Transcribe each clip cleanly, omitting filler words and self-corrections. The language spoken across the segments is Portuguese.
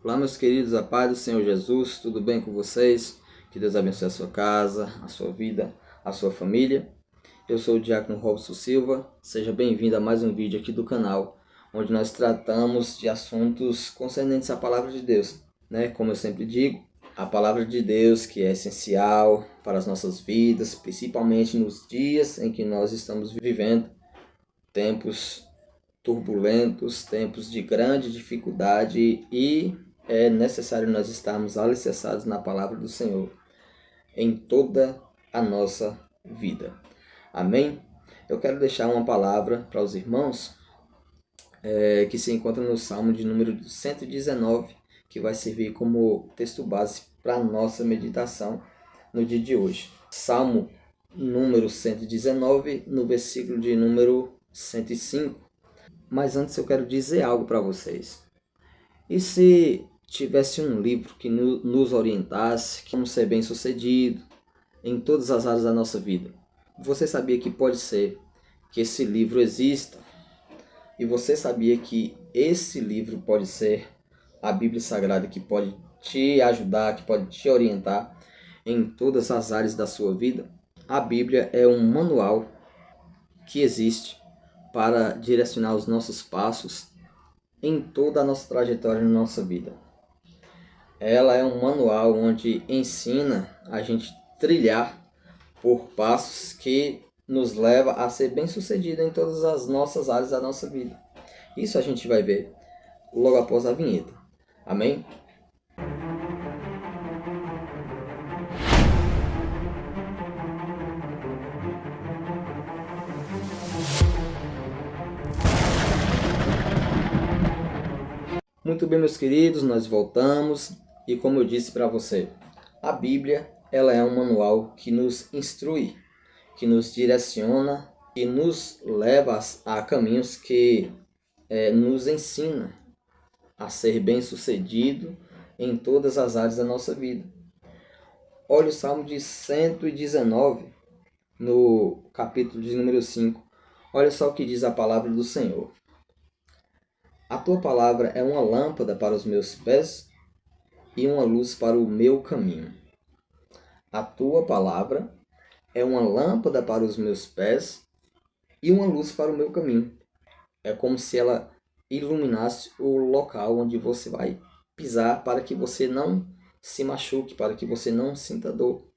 Olá, meus queridos, a paz do Senhor Jesus, tudo bem com vocês? Que Deus abençoe a sua casa, a sua vida, a sua família. Eu sou o Diácono Robson Silva, seja bem-vindo a mais um vídeo aqui do canal, onde nós tratamos de assuntos concernentes à Palavra de Deus, né? Como eu sempre digo, a Palavra de Deus que é essencial para as nossas vidas, principalmente nos dias em que nós estamos vivendo, tempos turbulentos, tempos de grande dificuldade, e é necessário nós estarmos alicerçados na palavra do Senhor em toda a nossa vida. Amém? Eu quero deixar uma palavra para os irmãos que se encontra no Salmo de número 119, que vai servir como texto base para a nossa meditação no dia de hoje. Salmo número 119, no versículo de número 105. Mas antes eu quero dizer algo para vocês. E se tivesse um livro que nos orientasse como ser bem-sucedido em todas as áreas da nossa vida? Você sabia que pode ser que esse livro exista? E você sabia que esse livro pode ser a Bíblia Sagrada, que pode te ajudar, que pode te orientar em todas as áreas da sua vida? A Bíblia é um manual que existe para direcionar os nossos passos em toda a nossa trajetória na nossa vida. Ela é um manual onde ensina a gente trilhar por passos que nos leva a ser bem-sucedido em todas as nossas áreas da nossa vida. Isso a gente vai ver logo após a vinheta. Amém? Muito bem, meus queridos, nós voltamos e como eu disse para você, a Bíblia ela é um manual que nos instrui, que nos direciona, que nos leva a caminhos que nos ensina a ser bem-sucedido em todas as áreas da nossa vida. Olha o Salmo de 119, no capítulo de número 5. Olha só o que diz a palavra do Senhor. A tua palavra é uma lâmpada para os meus pés e uma luz para o meu caminho. A tua palavra é uma lâmpada para os meus pés e uma luz para o meu caminho. É como se ela iluminasse o local onde você vai pisar para que você não se machuque, para que você não sinta dor.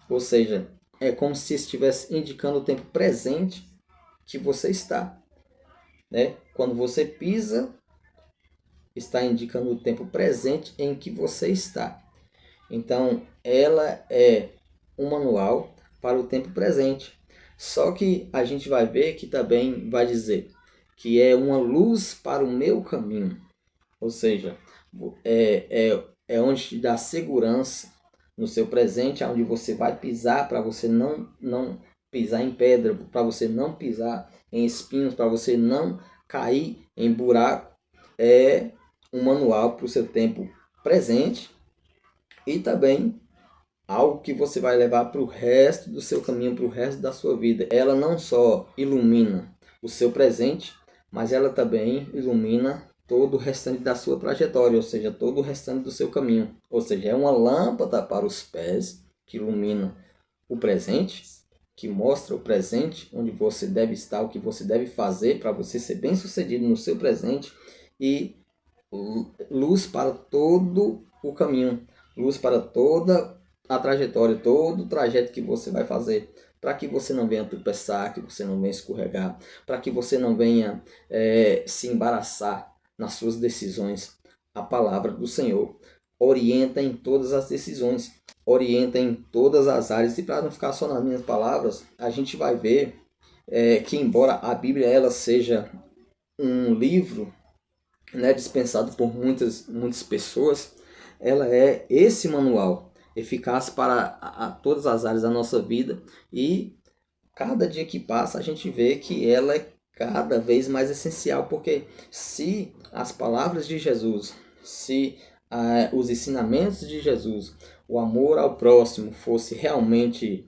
Ou seja, é como se estivesse indicando o tempo presente que você está. Né? Quando você pisa, está indicando o tempo presente em que você está. Então, ela é um manual para o tempo presente. Só que a gente vai ver que também vai dizer que é uma luz para o meu caminho. Ou seja, é onde te dá segurança no seu presente, onde você vai pisar para você não pisar em pedra, para você não pisar em espinhos, para você não cair em buraco. É um manual para o seu tempo presente e também algo que você vai levar para o resto do seu caminho, para o resto da sua vida. Ela não só ilumina o seu presente, mas ela também ilumina todo o restante da sua trajetória, ou seja, todo o restante do seu caminho. Ou seja, é uma lâmpada para os pés, que ilumina o presente, que mostra o presente, onde você deve estar, o que você deve fazer para você ser bem-sucedido no seu presente, e luz para todo o caminho, luz para toda a trajetória, todo o trajeto que você vai fazer, para que você não venha tropeçar, que você não venha escorregar, para que você não venha se embaraçar nas suas decisões. A palavra do Senhor orienta em todas as decisões, orienta em todas as áreas. E para não ficar só nas minhas palavras, a gente vai ver que embora a Bíblia ela seja um livro, né, dispensado por muitas pessoas, ela é esse manual eficaz para todas as áreas da nossa vida, e cada dia que passa a gente vê que ela é cada vez mais essencial, porque se as palavras de Jesus, se os ensinamentos de Jesus, o amor ao próximo fosse realmente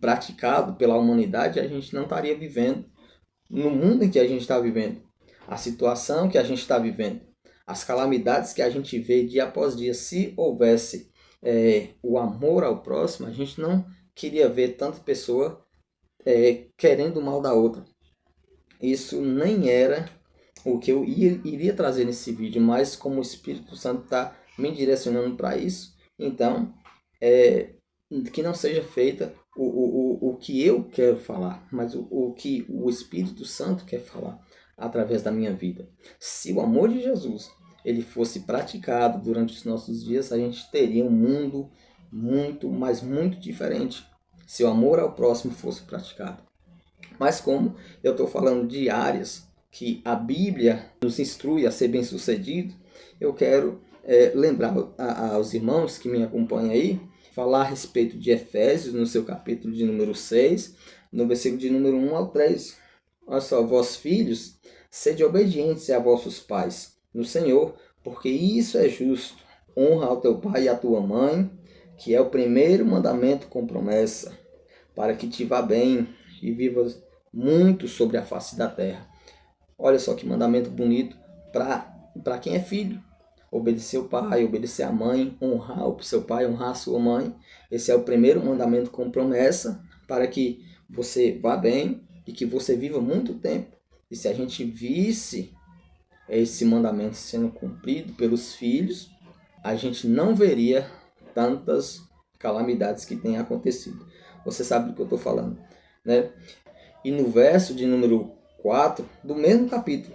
praticado pela humanidade, a gente não estaria vivendo no mundo em que a gente está vivendo, a situação que a gente está vivendo. as calamidades que a gente vê dia após dia, se houvesse o amor ao próximo, a gente não queria ver tanta pessoa querendo o mal da outra. Isso nem era o que eu iria trazer nesse vídeo, mas como o Espírito Santo está me direcionando para isso, então que não seja feita o que eu quero falar, mas o que o Espírito Santo quer falar através da minha vida. Se o amor de Jesus ele fosse praticado durante os nossos dias, a gente teria um mundo muito, mas muito diferente. Se o amor ao próximo fosse praticado. Mas como eu estou falando de áreas que a Bíblia nos instrui a ser bem-sucedido, eu quero lembrar aos irmãos que me acompanham aí, falar a respeito de Efésios, no seu capítulo de número 6, no versículo de número 1 ao 3. Olha só, vós filhos, sede obedientes a vossos pais no Senhor, porque isso é justo. Honra ao teu pai e à tua mãe, que é o primeiro mandamento com promessa, para que te vá bem e vivas muito sobre a face da terra. Olha só que mandamento bonito para quem é filho. Obedecer o pai, obedecer a mãe, honrar o seu pai, honrar a sua mãe. Esse é o primeiro mandamento com promessa para que você vá bem e que você viva muito tempo. E se a gente visse esse mandamento sendo cumprido pelos filhos, a gente não veria tantas calamidades que têm acontecido. Você sabe do que eu estou falando, né? E no verso de número 4 do mesmo capítulo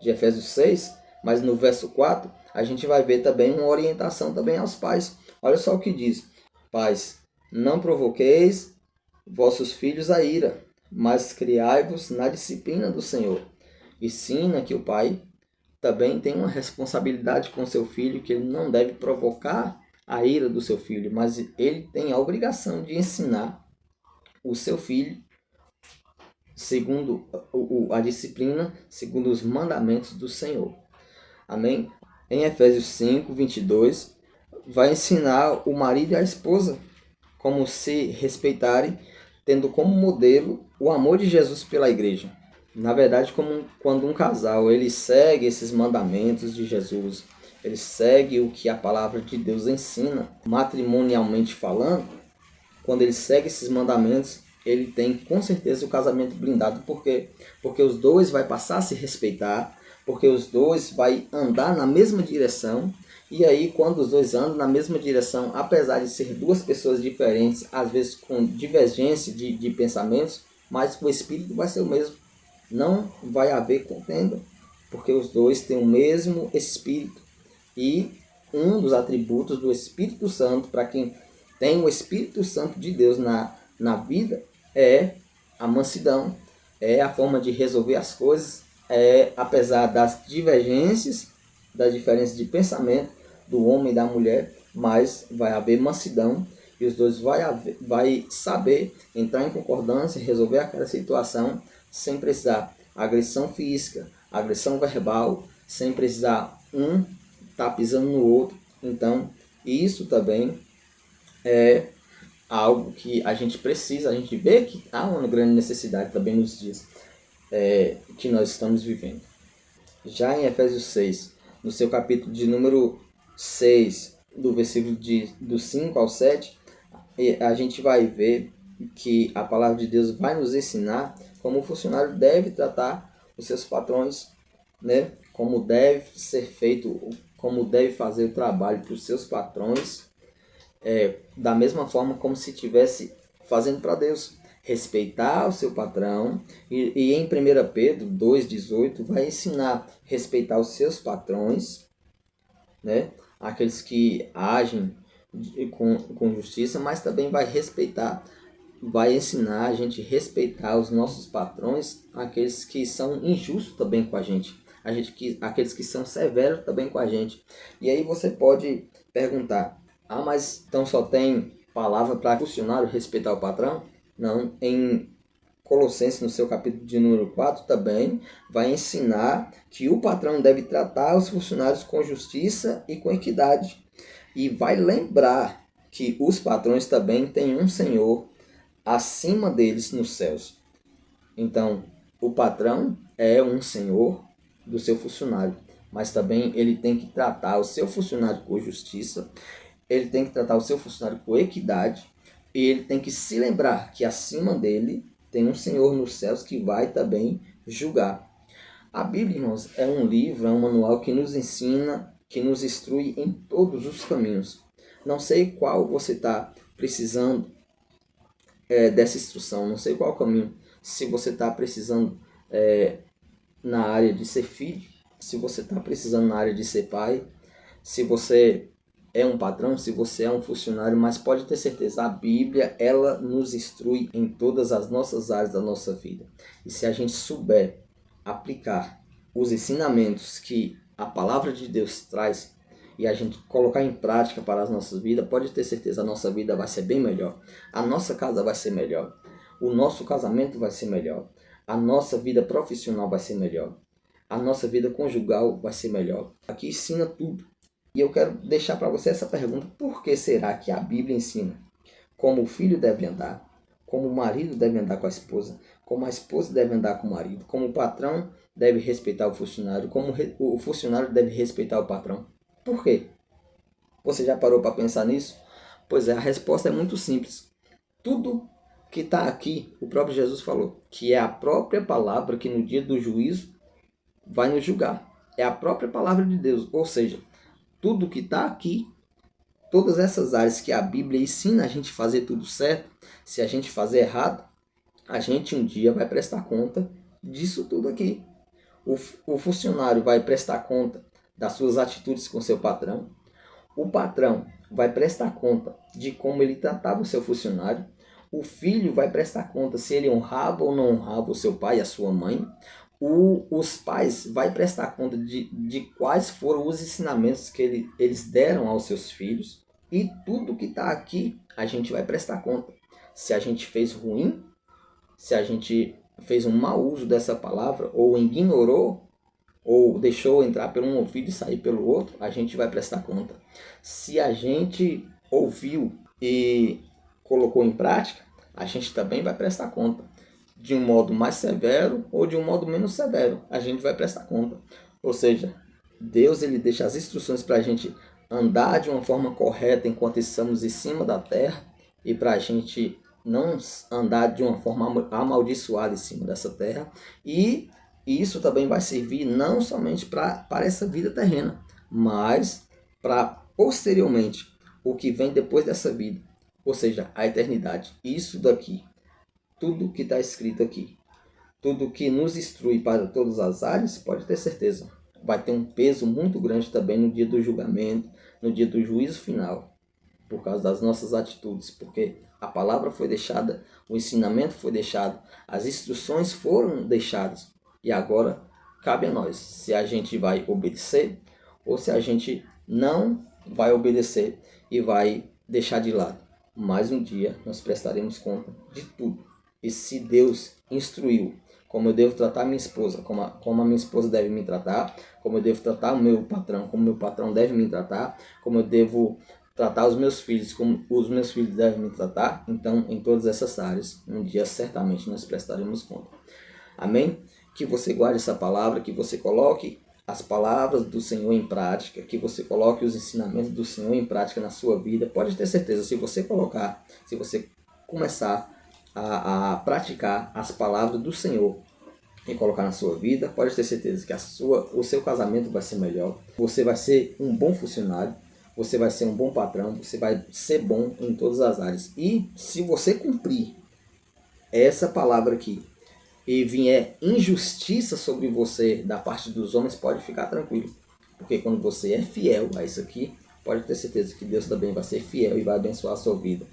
de Efésios 6, mas no verso 4, a gente vai ver também uma orientação também aos pais. Olha só o que diz: pais, não provoqueis vossos filhos a ira, mas criai-vos na disciplina do Senhor. Ensina que o pai também tem uma responsabilidade com seu filho, que ele não deve provocar a ira do seu filho, mas ele tem a obrigação de ensinar o seu filho segundo a disciplina, segundo os mandamentos do Senhor. Amém? Em Efésios 5, 22, vai ensinar o marido e a esposa como se respeitarem, tendo como modelo o amor de Jesus pela igreja. Na verdade, quando um casal ele segue esses mandamentos de Jesus, ele segue o que a palavra de Deus ensina, matrimonialmente falando, quando ele segue esses mandamentos, ele tem com certeza o casamento blindado. Por quê? Porque os dois vai passar a se respeitar, porque os dois vai andar na mesma direção. E aí, quando os dois andam na mesma direção, apesar de ser duas pessoas diferentes, às vezes com divergência de pensamentos, mas o espírito vai ser o mesmo. Não vai haver contenda, porque os dois têm o mesmo espírito. E um dos atributos do Espírito Santo, para quem tem o Espírito Santo de Deus na vida, é a mansidão, é a forma de resolver as coisas, apesar das divergências, das diferenças de pensamento do homem e da mulher, mas vai haver mansidão e os dois vai saber entrar em concordância, resolver aquela situação sem precisar agressão física, agressão verbal, sem precisar um estar pisando no outro. Então, isso também é algo que a gente precisa, a gente vê que há uma grande necessidade também nos dias que nós estamos vivendo. Já em Efésios 6, no seu capítulo de número 6, do versículo do 5 ao 7, a gente vai ver que a palavra de Deus vai nos ensinar como o funcionário deve tratar os seus patrões, né? Como deve ser feito, como deve fazer o trabalho para os seus patrões, da mesma forma como se estivesse fazendo para Deus. Respeitar o seu patrão, e em 1 Pedro 2,18 vai ensinar a respeitar os seus patrões, né? Aqueles que agem com justiça, mas também vai ensinar a gente a respeitar os nossos patrões, aqueles que são injustos também com a gente, aqueles que são severos também com a gente. E aí você pode perguntar: mas então só tem palavra para funcionário respeitar o patrão? Não, em Colossenses, no seu capítulo de número 4, também vai ensinar que o patrão deve tratar os funcionários com justiça e com equidade. E vai lembrar que os patrões também têm um Senhor acima deles nos céus. Então, o patrão é um senhor do seu funcionário. mas também ele tem que tratar o seu funcionário com justiça, ele tem que tratar o seu funcionário com equidade, e ele tem que se lembrar que acima dele tem um Senhor nos céus que vai também julgar. A Bíblia, irmãos, é um livro, é um manual que nos ensina, que nos instrui em todos os caminhos. Não sei qual você está precisando dessa instrução, não sei qual caminho. Se você está precisando na área de ser filho, se você está precisando na área de ser pai, se você é um patrão, se você é um funcionário, mas pode ter certeza, a Bíblia, ela nos instrui em todas as nossas áreas da nossa vida. E se a gente souber aplicar os ensinamentos que a palavra de Deus traz e a gente colocar em prática para as nossas vidas, pode ter certeza, a nossa vida vai ser bem melhor. A nossa casa vai ser melhor. O nosso casamento vai ser melhor. A nossa vida profissional vai ser melhor. A nossa vida conjugal vai ser melhor. Aqui ensina tudo. E eu quero deixar para você essa pergunta: por que será que a Bíblia ensina como o filho deve andar, como o marido deve andar com a esposa, como a esposa deve andar com o marido, como o patrão deve respeitar o funcionário, como o funcionário deve respeitar o patrão? Por quê? Você já parou para pensar nisso? Pois é, a resposta é muito simples. Tudo que está aqui, o próprio Jesus falou, que é a própria palavra que no dia do juízo vai nos julgar. É a própria palavra de Deus, ou seja, tudo que está aqui, todas essas áreas que a Bíblia ensina a gente fazer tudo certo, se a gente fazer errado, a gente um dia vai prestar conta disso tudo aqui. O funcionário vai prestar conta das suas atitudes com seu patrão. O patrão vai prestar conta de como ele tratava o seu funcionário. O filho vai prestar conta se ele honrava ou não honrava o seu pai e a sua mãe. Os pais vai prestar conta de quais foram os ensinamentos que eles deram aos seus filhos. E tudo que está aqui a gente vai prestar conta. Se a gente fez ruim, se a gente fez um mau uso dessa palavra, ou ignorou, ou deixou entrar por um ouvido e sair pelo outro, a gente vai prestar conta. Se a gente ouviu e colocou em prática, a gente também vai prestar conta. De um modo mais severo ou de um modo menos severo, a gente vai prestar conta. Ou seja, Deus ele deixa as instruções para a gente andar de uma forma correta enquanto estamos em cima da terra e para a gente não andar de uma forma amaldiçoada em cima dessa terra. E isso também vai servir não somente para essa vida terrena, mas para posteriormente o que vem depois dessa vida, ou seja, a eternidade. Isso daqui, tudo que está escrito aqui, tudo que nos instrui para todas as áreas, pode ter certeza, vai ter um peso muito grande também no dia do julgamento, no dia do juízo final, por causa das nossas atitudes, porque a palavra foi deixada, o ensinamento foi deixado, as instruções foram deixadas, e agora cabe a nós se a gente vai obedecer ou se a gente não vai obedecer e vai deixar de lado. Mais um dia nós prestaremos conta de tudo. E se Deus instruiu como eu devo tratar minha esposa, como a minha esposa deve me tratar, como eu devo tratar o meu patrão, como o meu patrão deve me tratar, como eu devo tratar os meus filhos, como os meus filhos devem me tratar, então em todas essas áreas, um dia certamente nós prestaremos conta. Amém? Que você guarde essa palavra, que você coloque as palavras do Senhor em prática, que você coloque os ensinamentos do Senhor em prática na sua vida. Pode ter certeza, se você colocar, se você começar a praticar as palavras do Senhor e colocar na sua vida, pode ter certeza que o seu casamento vai ser melhor, você vai ser um bom funcionário, você vai ser um bom patrão, você vai ser bom em todas as áreas. E se você cumprir essa palavra aqui e vier injustiça sobre você da parte dos homens, pode ficar tranquilo, porque quando você é fiel a isso aqui, pode ter certeza que Deus também vai ser fiel e vai abençoar a sua vida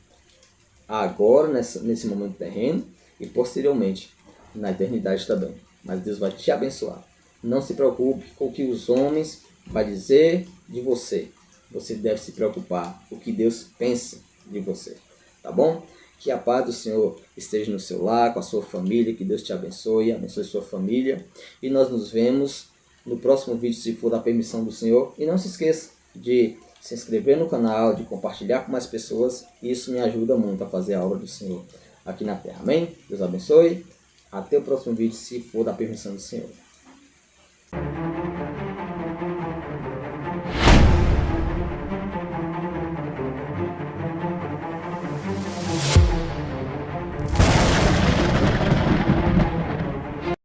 agora, nesse momento terreno, e posteriormente na eternidade também. Mas Deus vai te abençoar. Não se preocupe com o que os homens vão dizer de você. Você deve se preocupar com o que Deus pensa de você. Tá bom? Que a paz do Senhor esteja no seu lar, com a sua família. Que Deus te abençoe, abençoe sua família. E nós nos vemos no próximo vídeo, se for da permissão do Senhor. E não se esqueça de se inscrever no canal, de compartilhar com mais pessoas. Isso me ajuda muito a fazer a obra do Senhor aqui na terra. Amém? Deus abençoe. Até o próximo vídeo, se for da permissão do Senhor.